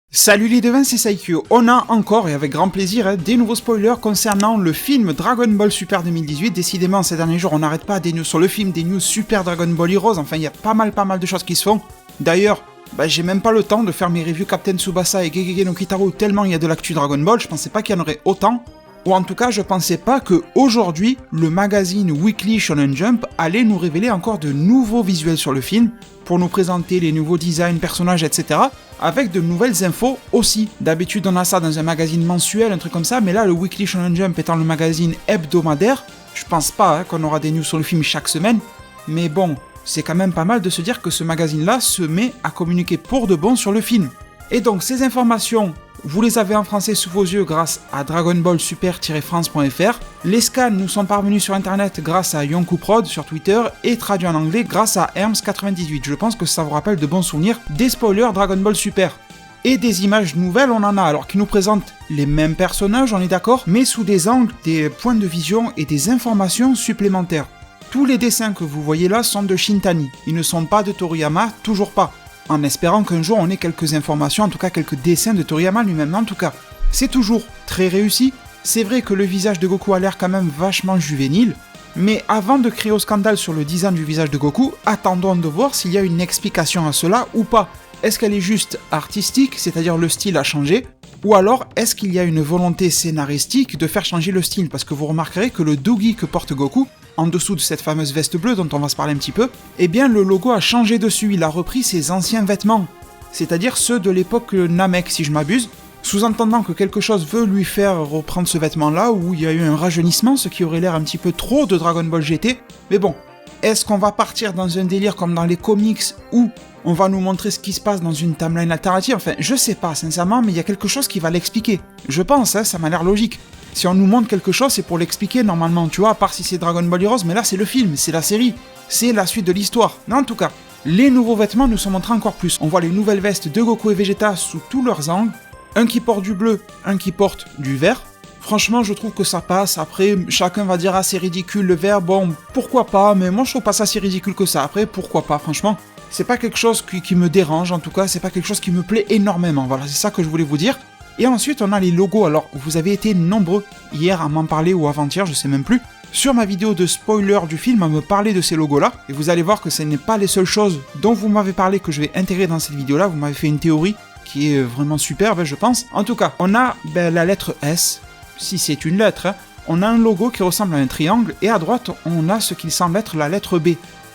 Salut les devins, c'est Saikyo. On a encore, et avec grand plaisir, des nouveaux spoilers concernant le film Dragon Ball Super 2018. Décidément, ces derniers jours, on n'arrête pas des news sur le film, des news Super Dragon Ball Heroes, enfin, il y a pas mal de choses qui se font. D'ailleurs, j'ai même pas le temps de faire mes reviews Captain Tsubasa et Gegege no Kitaro tellement il y a de l'actu Dragon Ball, je pensais pas qu'il y en aurait autant. Ou en tout cas, je pensais pas que aujourd'hui, le magazine Weekly Shonen Jump allait nous révéler encore de nouveaux visuels sur le film, pour nous présenter les nouveaux designs, personnages, etc., avec de nouvelles infos aussi. D'habitude, on a ça dans un magazine mensuel, un truc comme ça, mais là, le Weekly Shonen Jump étant le magazine hebdomadaire, je pense pas qu'on aura des news sur le film chaque semaine, mais bon, c'est quand même pas mal de se dire que ce magazine-là se met à communiquer pour de bon sur le film. Et donc, ces informations, vous les avez en français sous vos yeux grâce à dragonballsuper-france.fr. Les scans nous sont parvenus sur internet grâce à YonkuProd sur Twitter et traduits en anglais grâce à Herms98. Je pense que ça vous rappelle de bons souvenirs des spoilers Dragon Ball Super. Et des images nouvelles, on en a, alors qui nous présentent les mêmes personnages, on est d'accord, mais sous des angles, des points de vision et des informations supplémentaires. Tous les dessins que vous voyez là sont de Shintani, ils ne sont pas de Toriyama, toujours pas. En espérant qu'un jour on ait quelques informations, en tout cas quelques dessins de Toriyama lui-même, en tout cas. C'est toujours très réussi, c'est vrai que le visage de Goku a l'air quand même vachement juvénile, mais avant de crier au scandale sur le design du visage de Goku, attendons de voir s'il y a une explication à cela ou pas. Est-ce qu'elle est juste artistique, c'est-à-dire le style a changé, ou alors est-ce qu'il y a une volonté scénaristique de faire changer le style, parce que vous remarquerez que le dogi que porte Goku, en dessous de cette fameuse veste bleue dont on va se parler un petit peu, eh bien le logo a changé dessus, il a repris ses anciens vêtements, c'est-à-dire ceux de l'époque Namek si je m'abuse, sous-entendant que quelque chose veut lui faire reprendre ce vêtement-là, où il y a eu un rajeunissement, ce qui aurait l'air un petit peu trop de Dragon Ball GT, mais bon, est-ce qu'on va partir dans un délire comme dans les comics, où on va nous montrer ce qui se passe dans une timeline alternative, enfin je sais pas sincèrement, mais il y a quelque chose qui va l'expliquer, je pense, ça m'a l'air logique. Si on nous montre quelque chose, c'est pour l'expliquer normalement, tu vois, à part si c'est Dragon Ball Heroes, mais là c'est le film, c'est la série, c'est la suite de l'histoire. Mais en tout cas, les nouveaux vêtements nous sont montrés encore plus. On voit les nouvelles vestes de Goku et Vegeta sous tous leurs angles, un qui porte du bleu, un qui porte du vert. Franchement, je trouve que ça passe. Après, chacun va dire « Ah, c'est ridicule, le vert, bon, pourquoi pas ?» Mais moi, je trouve pas ça si ridicule que ça. Après, pourquoi pas, franchement. C'est pas quelque chose qui me dérange, en tout cas, c'est pas quelque chose qui me plaît énormément. Voilà, c'est ça que je voulais vous dire. Et ensuite, on a les logos. Alors, vous avez été nombreux hier à m'en parler ou avant-hier, je sais même plus, sur ma vidéo de spoiler du film à me parler de ces logos-là. Et vous allez voir que ce n'est pas les seules choses dont vous m'avez parlé que je vais intégrer dans cette vidéo-là. Vous m'avez fait une théorie qui est vraiment superbe, je pense. En tout cas, on a la lettre S, si c'est une lettre. Hein. On a un logo qui ressemble à un triangle, et à droite, on a ce qui semble être la lettre B.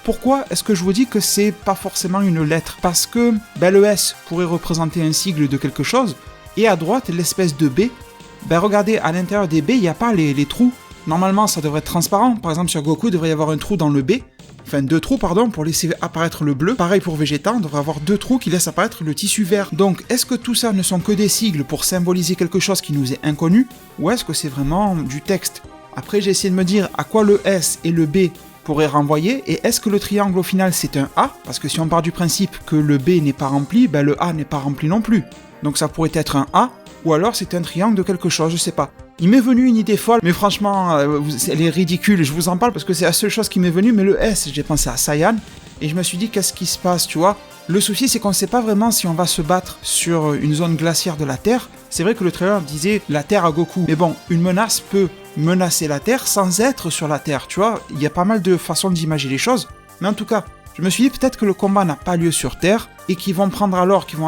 Pourquoi est-ce que je vous dis que c'est pas forcément une lettre? Parce que le S pourrait représenter un sigle de quelque chose, et à droite, l'espèce de B, regardez, à l'intérieur des B, il n'y a pas les trous. Normalement, ça devrait être transparent. Par exemple, sur Goku, il devrait y avoir un trou dans le B. Enfin, 2 trous, pardon, pour laisser apparaître le bleu. Pareil pour Vegeta, on devrait avoir 2 trous qui laissent apparaître le tissu vert. Donc, est-ce que tout ça ne sont que des sigles pour symboliser quelque chose qui nous est inconnu? Ou est-ce que c'est vraiment du texte? Après, j'ai essayé de me dire à quoi le S et le B pourraient renvoyer, et est-ce que le triangle au final c'est un A? Parce que si on part du principe que le B n'est pas rempli, le A n'est pas rempli non plus. Donc ça pourrait être un A, ou alors c'est un triangle de quelque chose, je sais pas. Il m'est venu une idée folle, mais franchement, elle est ridicule, je vous en parle parce que c'est la seule chose qui m'est venue, mais le S, j'ai pensé à Saiyan, et je me suis dit, qu'est-ce qui se passe, tu vois? Le souci, c'est qu'on ne sait pas vraiment si on va se battre sur une zone glaciaire de la Terre. C'est vrai que le trailer disait la Terre à Goku, mais bon, une menace peut menacer la Terre sans être sur la Terre, tu vois? Il y a pas mal de façons d'imaginer les choses, mais en tout cas, je me suis dit peut-être que le combat n'a pas lieu sur Terre et qu'ils vont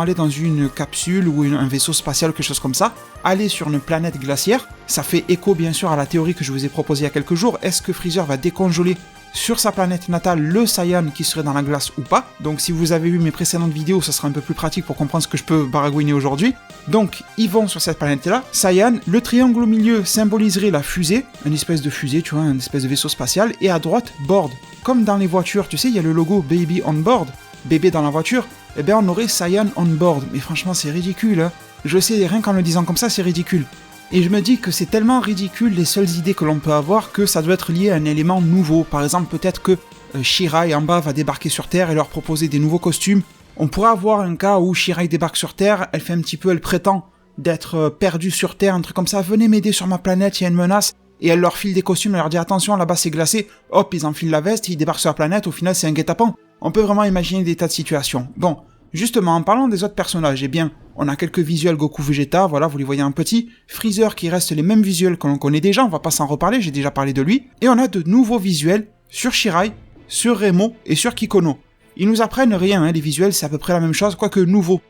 aller dans une capsule ou un vaisseau spatial, quelque chose comme ça, aller sur une planète glaciaire. Ça fait écho bien sûr à la théorie que je vous ai proposée il y a quelques jours. Est-ce que Freezer va décongeler sur sa planète natale le Saiyan qui serait dans la glace ou pas? Donc si vous avez vu mes précédentes vidéos, ça sera un peu plus pratique pour comprendre ce que je peux baragouiner aujourd'hui. Donc ils vont sur cette planète-là, Saiyan, le triangle au milieu symboliserait la fusée, une espèce de fusée, tu vois, une espèce de vaisseau spatial, et à droite, board. Comme dans les voitures, tu sais, il y a le logo Baby on board, bébé dans la voiture, eh bien on aurait Saiyan on board. Mais franchement c'est ridicule, hein. Je sais, rien qu'en le disant comme ça, c'est ridicule. Et je me dis que c'est tellement ridicule les seules idées que l'on peut avoir que ça doit être lié à un élément nouveau. Par exemple, peut-être que Shirai en bas va débarquer sur Terre et leur proposer des nouveaux costumes. On pourrait avoir un cas où Shirai débarque sur Terre, elle prétend d'être perdue sur Terre, un truc comme ça. Venez m'aider sur ma planète, il y a une menace. Et elle leur file des costumes, elle leur dit attention, là-bas c'est glacé. Hop, ils enfilent la veste, ils débarquent sur la planète, au final c'est un guet-apens. On peut vraiment imaginer des tas de situations. Bon, Justement, en parlant des autres personnages, eh bien, on a quelques visuels Goku Vegeta, voilà, vous les voyez en petit. Freezer qui reste les mêmes visuels que l'on connaît déjà, on va pas s'en reparler, j'ai déjà parlé de lui. Et on a de nouveaux visuels sur Shirai, sur Remo et sur Kikono. Ils nous apprennent rien, les visuels c'est à peu près la même chose, quoique nouveau.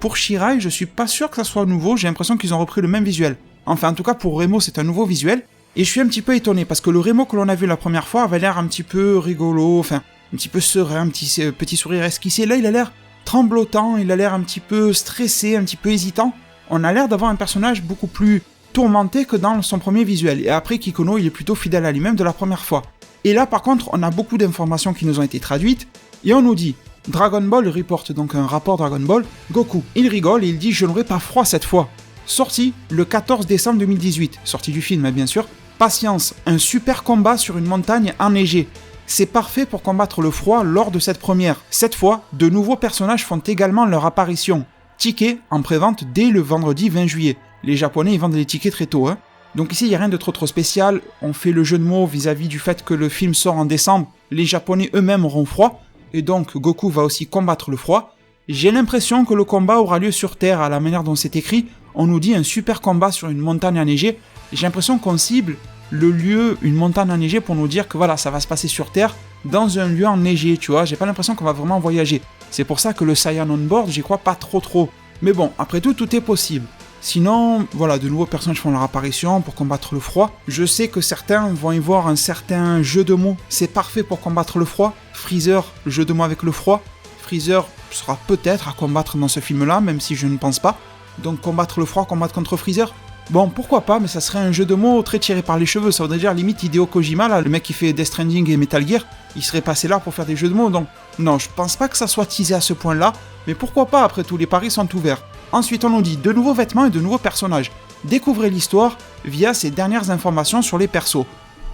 Pour Shirai, je suis pas sûr que ça soit nouveau, j'ai l'impression qu'ils ont repris le même visuel. Enfin, en tout cas, pour Remo, c'est un nouveau visuel. Et je suis un petit peu étonné, parce que le Remo que l'on a vu la première fois avait l'air un petit peu rigolo, enfin, un petit peu serein, un petit sourire esquissé. Là, il a l'air tremblotant, il a l'air un petit peu stressé, un petit peu hésitant. On a l'air d'avoir un personnage beaucoup plus tourmenté que dans son premier visuel. Et après, Kikono, il est plutôt fidèle à lui-même de la première fois. Et là, par contre, on a beaucoup d'informations qui nous ont été traduites, et on nous dit, Dragon Ball reporte donc un rapport Dragon Ball, Goku, il rigole et il dit « Je n'aurai pas froid cette fois ». Sorti le 14 décembre 2018, sortie du film bien sûr. Patience, un super combat sur une montagne enneigée. C'est parfait pour combattre le froid lors de cette première. Cette fois, de nouveaux personnages font également leur apparition. Tickets en prévente dès le vendredi 20 juillet. Les Japonais ils vendent les tickets très tôt. Donc ici il n'y a rien de trop spécial. On fait le jeu de mots vis-à-vis du fait que le film sort en décembre. Les Japonais eux-mêmes auront froid. Et donc Goku va aussi combattre le froid. J'ai l'impression que le combat aura lieu sur Terre à la manière dont c'est écrit. On nous dit un super combat sur une montagne enneigée. J'ai l'impression qu'on cible le lieu, une montagne enneigée pour nous dire que voilà, ça va se passer sur Terre, dans un lieu enneigé, tu vois, j'ai pas l'impression qu'on va vraiment voyager. C'est pour ça que le Saiyan on board, j'y crois pas trop. Mais bon, après tout est possible. Sinon, voilà, de nouveaux personnages font leur apparition pour combattre le froid. Je sais que certains vont y voir un certain jeu de mots, c'est parfait pour combattre le froid. Freezer, le jeu de mots avec le froid. Freezer sera peut-être à combattre dans ce film-là, même si je ne pense pas. Donc combattre le froid, combattre contre Freezer. Bon, pourquoi pas, mais ça serait un jeu de mots très tiré par les cheveux. Ça voudrait dire limite Hideo Kojima, là, le mec qui fait Death Stranding et Metal Gear, il serait passé là pour faire des jeux de mots. Donc, non, je pense pas que ça soit teasé à ce point-là, mais pourquoi pas, après tout, les paris sont ouverts. Ensuite, on nous dit de nouveaux vêtements et de nouveaux personnages. Découvrez l'histoire via ces dernières informations sur les persos.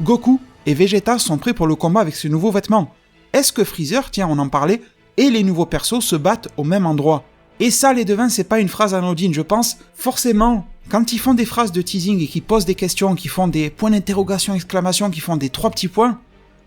Goku et Vegeta sont prêts pour le combat avec ces nouveaux vêtements. Est-ce que Freezer, tiens, on en parlait, et les nouveaux persos se battent au même endroit? Et ça, les devins, c'est pas une phrase anodine, je pense. Forcément, quand ils font des phrases de teasing et qu'ils posent des questions, qu'ils font des points d'interrogation, exclamation, qu'ils font des 3 petits points,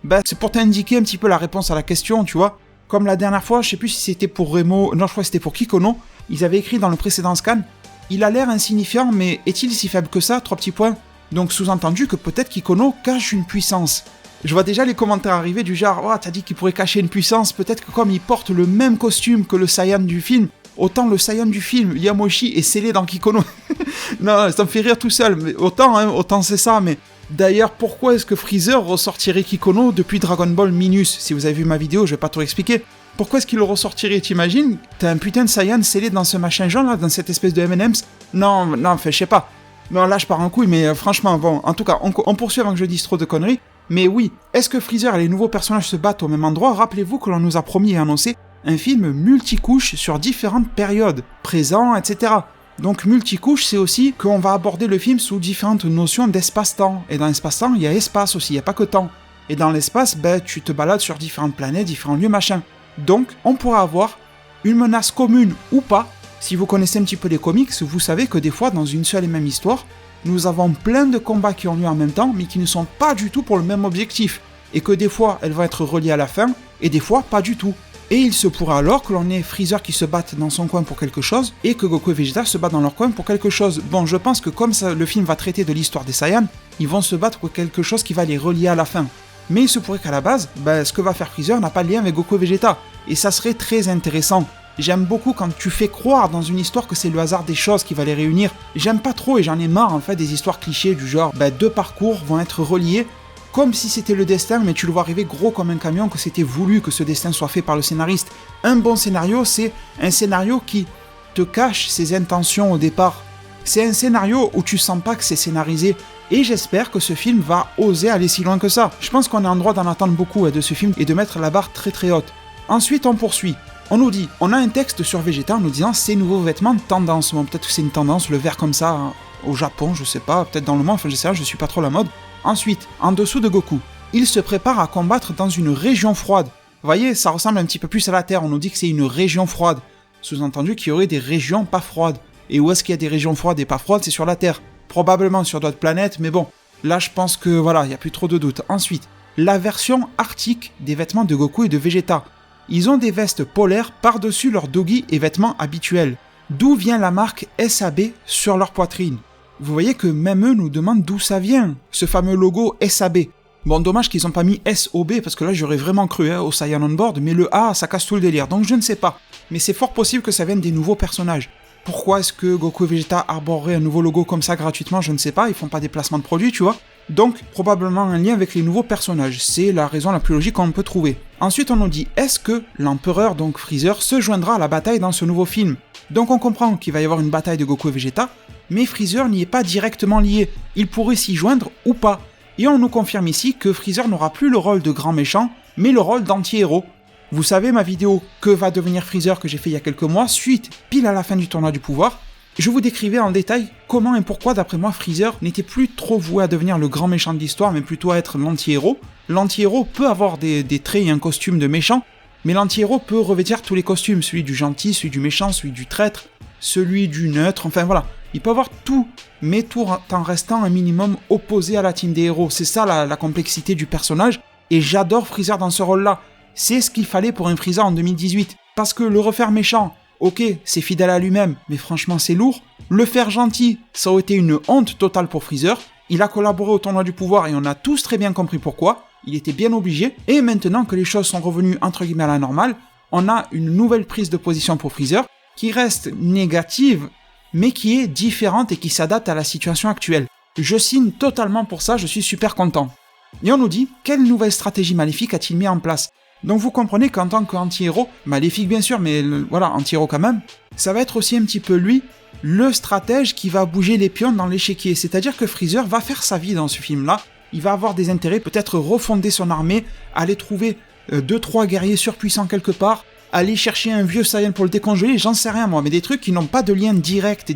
bah c'est pour t'indiquer un petit peu la réponse à la question, tu vois. Comme la dernière fois, je sais plus si c'était pour Remo, non je crois que c'était pour Kikono, ils avaient écrit dans le précédent scan, il a l'air insignifiant, mais est-il si faible que ça, 3 petits points? Donc sous-entendu que peut-être Kikono cache une puissance. Je vois déjà les commentaires arriver du genre, oh t'as dit qu'il pourrait cacher une puissance, peut-être que comme il porte le même costume que le Saiyan du film, autant le Saiyan du film, Yamoshi, est scellé dans Kikono. Non, ça me fait rire tout seul, mais autant c'est ça, mais... D'ailleurs, pourquoi est-ce que Freezer ressortirait Kikono depuis Dragon Ball Minus? Si vous avez vu ma vidéo, je vais pas tout expliquer. Pourquoi est-ce qu'il le ressortirait? T'imagines? T'as un putain de Saiyan scellé dans ce machin jaune là, dans cette espèce de M&M's? Non, enfin, je sais pas. Non, là, je pars en couille, mais franchement, bon, en tout cas, on poursuit avant que je dise trop de conneries. Mais oui, est-ce que Freezer et les nouveaux personnages se battent au même endroit? Rappelez-vous que l'on nous a promis et annoncé un film multicouche sur différentes périodes, présent, etc. Donc multicouche, c'est aussi qu'on va aborder le film sous différentes notions d'espace-temps. Et dans l'espace-temps, il y a espace aussi, il n'y a pas que temps. Et dans l'espace, tu te balades sur différentes planètes, différents lieux, machin. Donc, on pourra avoir une menace commune ou pas. Si vous connaissez un petit peu les comics, vous savez que des fois, dans une seule et même histoire, nous avons plein de combats qui ont lieu en même temps, mais qui ne sont pas du tout pour le même objectif. Et que des fois, elles vont être reliées à la fin, et des fois, pas du tout. Et il se pourra alors que l'on ait Freezer qui se batte dans son coin pour quelque chose, et que Goku et Vegeta se battent dans leur coin pour quelque chose. Bon, je pense que comme ça, le film va traiter de l'histoire des Saiyans, ils vont se battre pour quelque chose qui va les relier à la fin. Mais il se pourrait qu'à la base, ce que va faire Freezer n'a pas de lien avec Goku et Vegeta. Et ça serait très intéressant. J'aime beaucoup quand tu fais croire dans une histoire que c'est le hasard des choses qui va les réunir. J'aime pas trop et j'en ai marre en fait des histoires clichés du genre, deux parcours vont être reliés, comme si c'était le destin, mais tu le vois arriver gros comme un camion, que c'était voulu que ce destin soit fait par le scénariste. Un bon scénario, c'est un scénario qui te cache ses intentions au départ. C'est un scénario où tu sens pas que c'est scénarisé. Et j'espère que ce film va oser aller si loin que ça. Je pense qu'on est en droit d'en attendre beaucoup de ce film et de mettre la barre très très haute. Ensuite, on poursuit. On nous dit, on a un texte sur Vegeta en nous disant ces nouveaux vêtements de tendance. Bon, peut-être que c'est une tendance, le vert comme ça, hein, au Japon, je sais pas, peut-être dans le monde, enfin je sais pas, je suis pas trop la mode. Ensuite, en dessous de Goku, il se prépare à combattre dans une région froide. Vous voyez, ça ressemble un petit peu plus à la Terre, on nous dit que c'est une région froide. Sous-entendu qu'il y aurait des régions pas froides. Et où est-ce qu'il y a des régions froides et pas froides? C'est sur la Terre. Probablement sur d'autres planètes, mais bon, là je pense que voilà, il n'y a plus trop de doutes. Ensuite, la version arctique des vêtements de Goku et de Vegeta. Ils ont des vestes polaires par-dessus leurs doggy et vêtements habituels. D'où vient la marque SAB sur leur poitrine? Vous voyez que même eux nous demandent d'où ça vient, ce fameux logo SAB. Bon, dommage qu'ils n'ont pas mis SOB, parce que là j'aurais vraiment cru au Saiyan on Board, mais le A, ça casse tout le délire, donc je ne sais pas. Mais c'est fort possible que ça vienne des nouveaux personnages. Pourquoi est-ce que Goku et Vegeta arboreraient un nouveau logo comme ça gratuitement? Je ne sais pas, ils font pas des placements de produits, tu vois. Donc, probablement un lien avec les nouveaux personnages, c'est la raison la plus logique qu'on peut trouver. Ensuite, on nous dit, est-ce que l'empereur, donc Freezer, se joindra à la bataille dans ce nouveau film? Donc on comprend qu'il va y avoir une bataille de Goku et Vegeta, mais Freezer n'y est pas directement lié, il pourrait s'y joindre ou pas. Et on nous confirme ici que Freezer n'aura plus le rôle de grand méchant, mais le rôle d'anti-héros. Vous savez ma vidéo « Que va devenir Freezer » que j'ai fait il y a quelques mois, suite pile à la fin du tournoi du pouvoir, je vous décrivais en détail comment et pourquoi d'après moi Freezer n'était plus trop voué à devenir le grand méchant de l'histoire, mais plutôt à être l'anti-héros. L'anti-héros peut avoir des traits et un costume de méchant, mais l'anti-héros peut revêtir tous les costumes, celui du gentil, celui du méchant, celui du traître, celui du neutre, enfin voilà. Il peut avoir tout, mais tout en restant un minimum opposé à la team des héros. C'est ça la complexité du personnage, et j'adore Freezer dans ce rôle-là. C'est ce qu'il fallait pour un Freezer en 2018. Parce que le refaire méchant, ok, c'est fidèle à lui-même, mais franchement c'est lourd. Le faire gentil, ça aurait été une honte totale pour Freezer. Il a collaboré au tournoi du pouvoir et on a tous très bien compris pourquoi. Il était bien obligé. Et maintenant que les choses sont revenues entre guillemets à la normale, on a une nouvelle prise de position pour Freezer qui reste négative, mais qui est différente et qui s'adapte à la situation actuelle. Je signe totalement pour ça, je suis super content. Et on nous dit, quelle nouvelle stratégie maléfique a-t-il mis en place? Donc vous comprenez qu'en tant qu'anti-héros, maléfique bien sûr, mais voilà, anti-héros quand même, ça va être aussi un petit peu lui, le stratège qui va bouger les pions dans l'échiquier. C'est-à-dire que Freezer va faire sa vie dans ce film-là, il va avoir des intérêts, peut-être refonder son armée, aller trouver 2-3 guerriers surpuissants quelque part, aller chercher un vieux Saiyan pour le décongeler, j'en sais rien moi, mais des trucs qui n'ont pas de lien direct,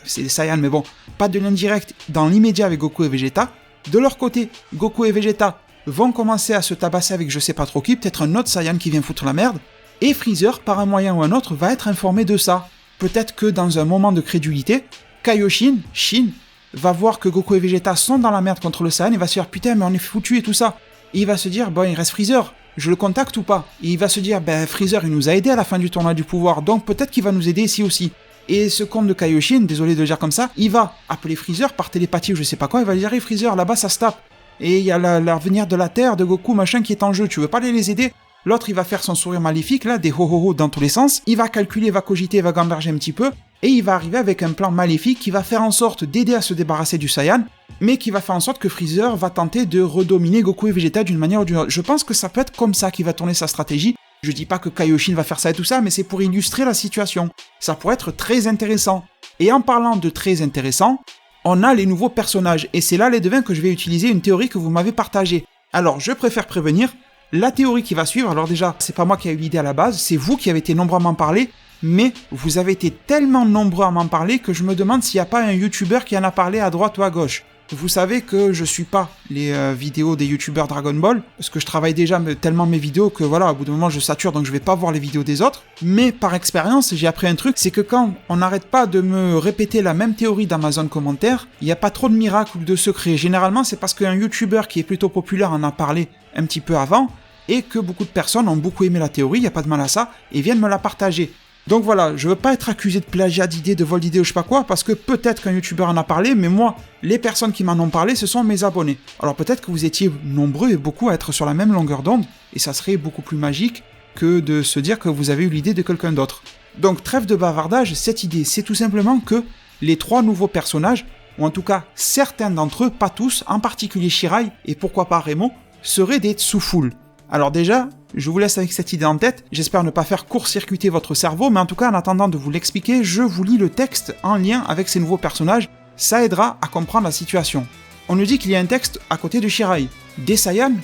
c'est des Saiyans mais bon, pas de lien direct dans l'immédiat avec Goku et Vegeta. De leur côté, Goku et Vegeta vont commencer à se tabasser avec je sais pas trop qui, peut-être un autre Saiyan qui vient foutre la merde, et Freezer, par un moyen ou un autre, va être informé de ça. Peut-être que dans un moment de crédulité, Kaioshin, Shin, va voir que Goku et Vegeta sont dans la merde contre le Saiyan, et va se dire putain mais on est foutu et tout ça. Et il va se dire bon il reste Freezer, je le contacte ou pas? Et il va se dire ben Freezer il nous a aidé à la fin du tournoi du pouvoir, donc peut-être qu'il va nous aider ici aussi. Et ce compte de Kaioshin, désolé de le dire comme ça, il va appeler Freezer par télépathie ou je sais pas quoi, il va lui dire hey Freezer là-bas ça se tape. Et il y a l'avenir de la Terre, de Goku, machin qui est en jeu, tu veux pas les aider? L'autre il va faire son sourire maléfique là, des ho-ho-ho dans tous les sens, il va calculer, va cogiter, va gamberger un petit peu, et il va arriver avec un plan maléfique qui va faire en sorte d'aider à se débarrasser du Saiyan, mais qui va faire en sorte que Freezer va tenter de redominer Goku et Vegeta d'une manière ou d'une autre. Je pense que ça peut être comme ça qu'il va tourner sa stratégie. Je dis pas que Kaioshin va faire ça et tout ça, mais c'est pour illustrer la situation. Ça pourrait être très intéressant. Et en parlant de très intéressant, on a les nouveaux personnages, et c'est là les devins que je vais utiliser une théorie que vous m'avez partagée. Alors je préfère prévenir, la théorie qui va suivre, alors déjà, c'est pas moi qui ai eu l'idée à la base, c'est vous qui avez été nombreux à m'en parler, mais vous avez été tellement nombreux à m'en parler que je me demande s'il n'y a pas un youtubeur qui en a parlé à droite ou à gauche. Vous savez que je suis pas les vidéos des youtubeurs Dragon Ball, parce que je travaille déjà tellement mes vidéos que voilà, au bout d'un moment je sature, donc je vais pas voir les vidéos des autres. Mais par expérience, j'ai appris un truc, c'est que quand on n'arrête pas de me répéter la même théorie dans ma zone commentaire, il n'y a pas trop de miracles ou de secrets. Généralement, c'est parce qu'un youtubeur qui est plutôt populaire en a parlé un petit peu avant, et que beaucoup de personnes ont beaucoup aimé la théorie, il n'y a pas de mal à ça, et viennent me la partager. Donc voilà, je veux pas être accusé de plagiat d'idées, de vol d'idées ou je sais pas quoi, parce que peut-être qu'un youtubeur en a parlé, mais moi, les personnes qui m'en ont parlé, ce sont mes abonnés. Alors peut-être que vous étiez nombreux et beaucoup à être sur la même longueur d'onde, et ça serait beaucoup plus magique que de se dire que vous avez eu l'idée de quelqu'un d'autre. Donc trêve de bavardage, cette idée, c'est tout simplement que les 3 nouveaux personnages, ou en tout cas certains d'entre eux, pas tous, en particulier Shirai, et pourquoi pas Remo, seraient des Tsuful. Alors déjà, je vous laisse avec cette idée en tête, j'espère ne pas faire court-circuiter votre cerveau, mais en tout cas en attendant de vous l'expliquer, je vous lis le texte en lien avec ces nouveaux personnages, ça aidera à comprendre la situation. On nous dit qu'il y a un texte à côté de Shirai. Des Saiyans ?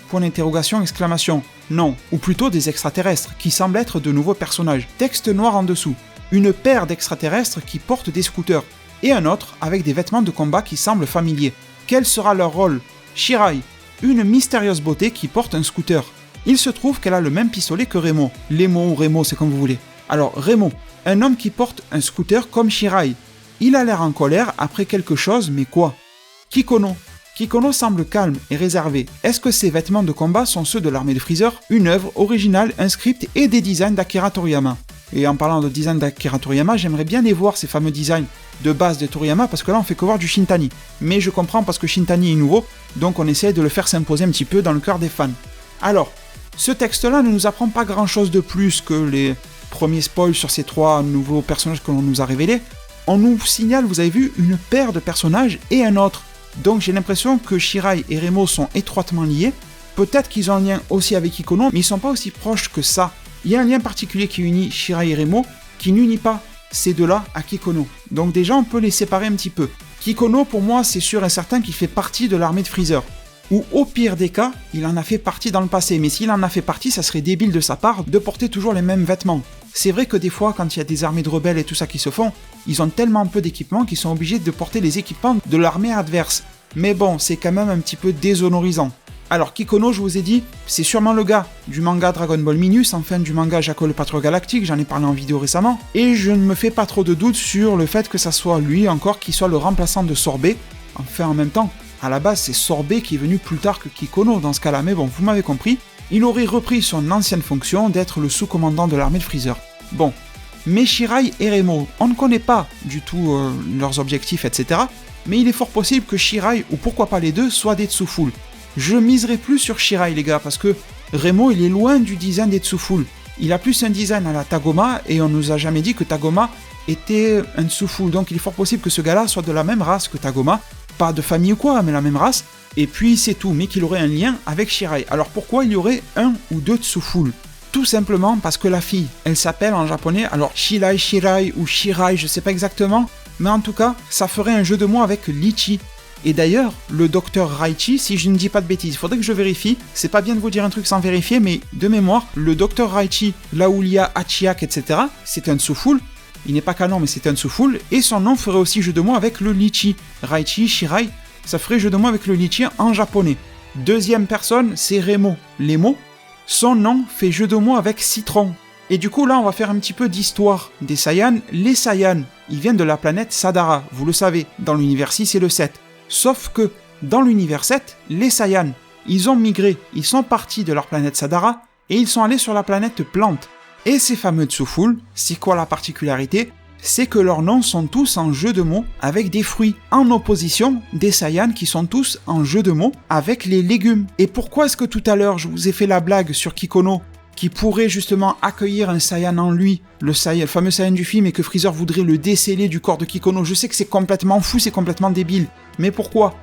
Exclamation. Non, ou plutôt des extraterrestres, qui semblent être de nouveaux personnages. Texte noir en dessous. Une paire d'extraterrestres qui portent des scooters. Et un autre avec des vêtements de combat qui semblent familiers. Quel sera leur rôle ? Shirai, une mystérieuse beauté qui porte un scooter. Il se trouve qu'elle a le même pistolet que Remo. Lemo ou Remo, c'est comme vous voulez. Alors, Remo, un homme qui porte un scooter comme Shirai. Il a l'air en colère après quelque chose, mais quoi ? Kikono, Kikono semble calme et réservé. Est-ce que ses vêtements de combat sont ceux de l'armée de Freezer? Une œuvre originale, un script et des designs d'Akira Toriyama. Et en parlant de design d'Akira Toriyama, j'aimerais bien les voir ces fameux designs de base de Toriyama, parce que là on fait que voir du Shintani. Mais je comprends parce que Shintani est nouveau, donc on essaie de le faire s'imposer un petit peu dans le cœur des fans. Alors, ce texte-là ne nous apprend pas grand-chose de plus que les premiers spoils sur ces 3 nouveaux personnages que l'on nous a révélés. On nous signale, vous avez vu, une paire de personnages et un autre. Donc j'ai l'impression que Shirai et Remo sont étroitement liés. Peut-être qu'ils ont un lien aussi avec Kikono, mais ils sont pas aussi proches que ça. Il y a un lien particulier qui unit Shirai et Remo, qui n'unit pas ces deux-là à Kikono. Donc déjà, on peut les séparer un petit peu. Kikono, pour moi, c'est sûr et certain qu'il fait partie de l'armée de Freezer. Ou au pire des cas, il en a fait partie dans le passé. Mais s'il en a fait partie, ça serait débile de sa part de porter toujours les mêmes vêtements. C'est vrai que des fois, quand il y a des armées de rebelles et tout ça qui se font, ils ont tellement peu d'équipements qu'ils sont obligés de porter les équipements de l'armée adverse. Mais bon, c'est quand même un petit peu déshonorisant. Alors Kikono, je vous ai dit, c'est sûrement le gars du manga Dragon Ball Minus, enfin du manga Jaco le Patriote Galactique, j'en ai parlé en vidéo récemment, et je ne me fais pas trop de doutes sur le fait que ça soit lui encore qui soit le remplaçant de Sorbet. Enfin en même temps, à la base c'est Sorbet qui est venu plus tard que Kikono dans ce cas-là, mais bon, vous m'avez compris, il aurait repris son ancienne fonction d'être le sous-commandant de l'armée de Freezer. Bon, mais Shirai et Remo, on ne connaît pas du tout leurs objectifs, etc. Mais il est fort possible que Shirai, ou pourquoi pas les deux, soient des Tsuful. Je miserai plus sur Shirai les gars, parce que Remo il est loin du design des Tsuful. Il a plus un design à la Tagoma, et on nous a jamais dit que Tagoma était un Tsuful, donc il est fort possible que ce gars-là soit de la même race que Tagoma, pas de famille ou quoi, mais la même race, et puis c'est tout, mais qu'il aurait un lien avec Shirai. Alors pourquoi il y aurait un ou deux Tsuful? Tout simplement parce que la fille, elle s'appelle en japonais, alors Shirai ou Shirai, je sais pas exactement, mais en tout cas, ça ferait un jeu de mots avec Lichi. Et d'ailleurs, le docteur Raichi, si je ne dis pas de bêtises, il faudrait que je vérifie, c'est pas bien de vous dire un truc sans vérifier, mais de mémoire, le docteur Raichi, Laoulia, Hachiak, etc., c'est un Tsuful, il n'est pas canon, mais c'est un Tsuful, et son nom ferait aussi jeu de mots avec le Lichi. Raichi, Shirai, ça ferait jeu de mots avec le Lichi en japonais. Deuxième personne, c'est Remo, Lemo, son nom fait jeu de mots avec Citron. Et du coup là on va faire un petit peu d'histoire des Saiyans. Les Saiyans, ils viennent de la planète Sadara, vous le savez, dans l'univers 6 et le 7. Sauf que dans l'univers 7, les Saiyans, ils ont migré, ils sont partis de leur planète Sadara et ils sont allés sur la planète Plante. Et ces fameux Tsuful, c'est quoi la particularité? C'est que leurs noms sont tous en jeu de mots avec des fruits, en opposition des Saiyans qui sont tous en jeu de mots avec les légumes. Et pourquoi est-ce que tout à l'heure je vous ai fait la blague sur Kikono qui pourrait justement accueillir un Saiyan en lui, le fameux Saiyan du film, et que Freezer voudrait le déceler du corps de Kikono? Je sais que c'est complètement fou, c'est complètement débile. Mais pourquoi?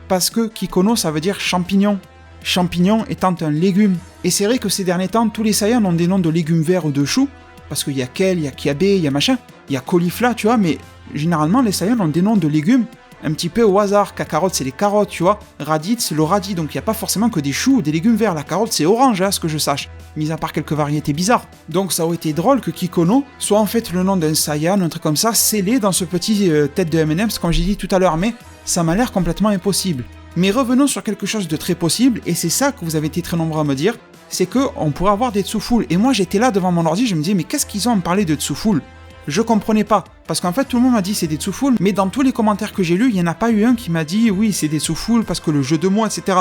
Parce que Kikono, ça veut dire champignon. Champignon étant un légume. Et c'est vrai que ces derniers temps, tous les Saiyans ont des noms de légumes verts ou de choux, parce qu'il y a Kel, il y a Kiabe, il y a machin, il y a Caulifla, tu vois, mais généralement les Saiyans ont des noms de légumes un petit peu au hasard. Kakarotte, c'est les carottes, tu vois. Raditz, c'est le radis, donc il n'y a pas forcément que des choux ou des légumes verts. La carotte, c'est orange, à ce que je sache, mis à part quelques variétés bizarres. Donc ça aurait été drôle que Kikono soit en fait le nom d'un Saiyan, un truc comme ça, scellé dans ce petit tête de M&M's, comme j'ai dit tout à l'heure, mais ça m'a l'air complètement impossible. Mais revenons sur quelque chose de très possible, et c'est ça que vous avez été très nombreux à me dire, c'est qu'on pourrait avoir des Tsuful. Et moi j'étais là devant mon ordi, je me disais, mais qu'est-ce qu'ils ont à me parler de Tsuful? Je comprenais pas, parce qu'en fait tout le monde m'a dit c'est des Tsuful, mais dans tous les commentaires que j'ai lus, il n'y en a pas eu un qui m'a dit oui c'est des Tsuful parce que le jeu de mots, etc.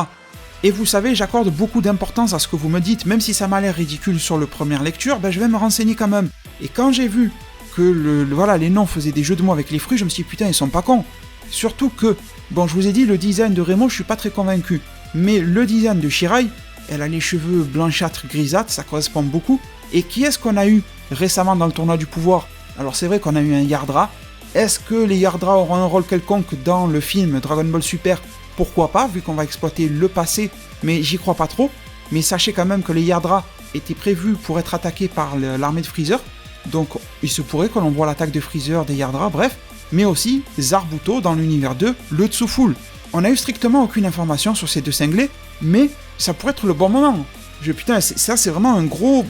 Et vous savez, j'accorde beaucoup d'importance à ce que vous me dites, même si ça m'a l'air ridicule sur la première lecture, ben je vais me renseigner quand même. Et quand j'ai vu que voilà, les noms faisaient des jeux de mots avec les fruits, je me suis dit putain ils sont pas cons. Surtout que, bon je vous ai dit le design de Remo je suis pas très convaincu, mais le design de Shirai, elle a les cheveux blanchâtres grisâtres, ça correspond beaucoup. Et qui est-ce qu'on a eu récemment dans le tournoi du pouvoir? Alors c'est vrai qu'on a eu un Yardra. Est-ce que les Yardra auront un rôle quelconque dans le film Dragon Ball Super? Pourquoi pas, vu qu'on va exploiter le passé, mais j'y crois pas trop. Mais sachez quand même que les Yardra étaient prévus pour être attaqués par l'armée de Freezer. Donc il se pourrait que l'on voit l'attaque de Freezer des Yardra, bref. Mais aussi Zarbuto dans l'univers 2, le Tsuful. On a eu strictement aucune information sur ces deux cinglés, mais ça pourrait être le bon moment. Putain, ça c'est vraiment un gros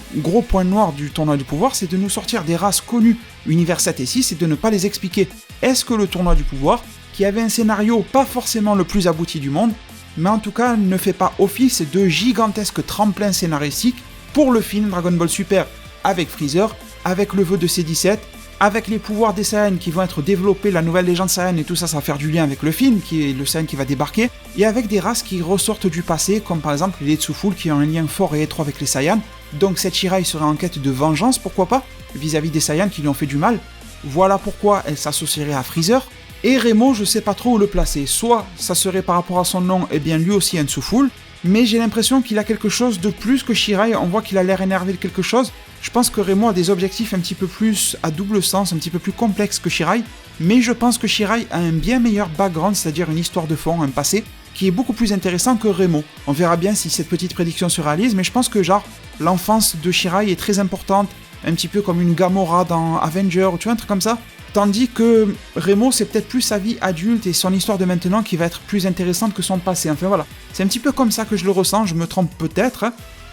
point noir du tournoi du pouvoir, c'est de nous sortir des races connues, univers 7 et 6, et de ne pas les expliquer. Est-ce que le tournoi du pouvoir, qui avait un scénario pas forcément le plus abouti du monde, mais en tout cas ne fait pas office de gigantesque tremplin scénaristique pour le film Dragon Ball Super avec Freezer, avec le vœu de C17, avec les pouvoirs des Saiyans qui vont être développés, la nouvelle légende Saiyan et tout ça, ça va faire du lien avec le film, qui est le Saiyan qui va débarquer, et avec des races qui ressortent du passé, comme par exemple les Tsuful qui ont un lien fort et étroit avec les Saiyans. Donc cette Shirai serait en quête de vengeance, pourquoi pas, vis-à-vis des Saiyans qui lui ont fait du mal. Voilà pourquoi elle s'associerait à Freezer. Et Remo, je sais pas trop où le placer. Soit ça serait par rapport à son nom, et bien lui aussi un Tsuful, mais j'ai l'impression qu'il a quelque chose de plus que Shirai, on voit qu'il a l'air énervé de quelque chose. Je pense que Remo a des objectifs un petit peu plus à double sens, un petit peu plus complexes que Shirai, mais je pense que Shirai a un bien meilleur background, c'est-à-dire une histoire de fond, un passé, qui est beaucoup plus intéressant que Remo. On verra bien si cette petite prédiction se réalise, mais je pense que genre, l'enfance de Shirai est très importante, un petit peu comme une Gamora dans Avenger, ou tu vois, un truc comme ça. Tandis que Remo, c'est peut-être plus sa vie adulte et son histoire de maintenant qui va être plus intéressante que son passé. Enfin voilà, c'est un petit peu comme ça que je le ressens, je me trompe peut-être.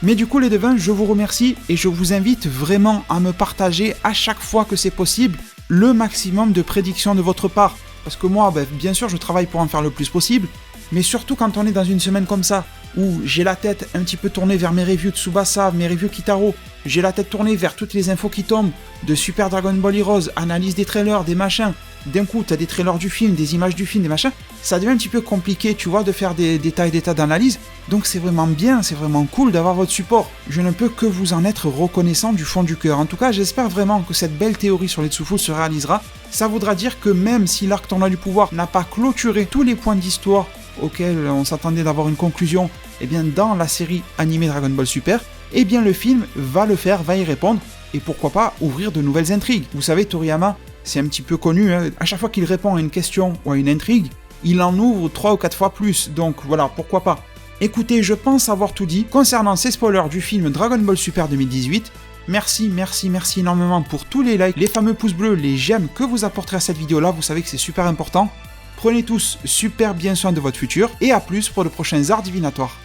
Mais du coup les devins, je vous remercie et je vous invite vraiment à me partager à chaque fois que c'est possible le maximum de prédictions de votre part. Parce que moi, bien sûr, je travaille pour en faire le plus possible, mais surtout quand on est dans une semaine comme ça, où j'ai la tête un petit peu tournée vers mes reviews de Tsubasa, mes reviews Kitaro, j'ai la tête tournée vers toutes les infos qui tombent, de Super Dragon Ball Heroes, analyse des trailers, des machins, d'un coup t'as des trailers du film, des images du film, des machins, ça devient un petit peu compliqué, tu vois, de faire des tas d'analyse, donc c'est vraiment bien, c'est vraiment cool d'avoir votre support. Je ne peux que vous en être reconnaissant du fond du cœur. En tout cas, j'espère vraiment que cette belle théorie sur les Tsuful se réalisera. Ça voudra dire que même si l'arc Tournoi du Pouvoir n'a pas clôturé tous les points d'histoire auxquels on s'attendait d'avoir une conclusion, eh bien dans la série animée Dragon Ball Super, eh bien le film va le faire, va y répondre, et pourquoi pas ouvrir de nouvelles intrigues. Vous savez, Toriyama, c'est un petit peu connu, hein, à chaque fois qu'il répond à une question ou à une intrigue, il en ouvre 3 ou 4 fois plus, donc voilà, pourquoi pas. Écoutez, je pense avoir tout dit concernant ces spoilers du film Dragon Ball Super 2018. Merci énormément pour tous les likes, les fameux pouces bleus, les j'aime que vous apporterez à cette vidéo-là, vous savez que c'est super important. Prenez tous super bien soin de votre futur, et à plus pour de prochains arts divinatoires.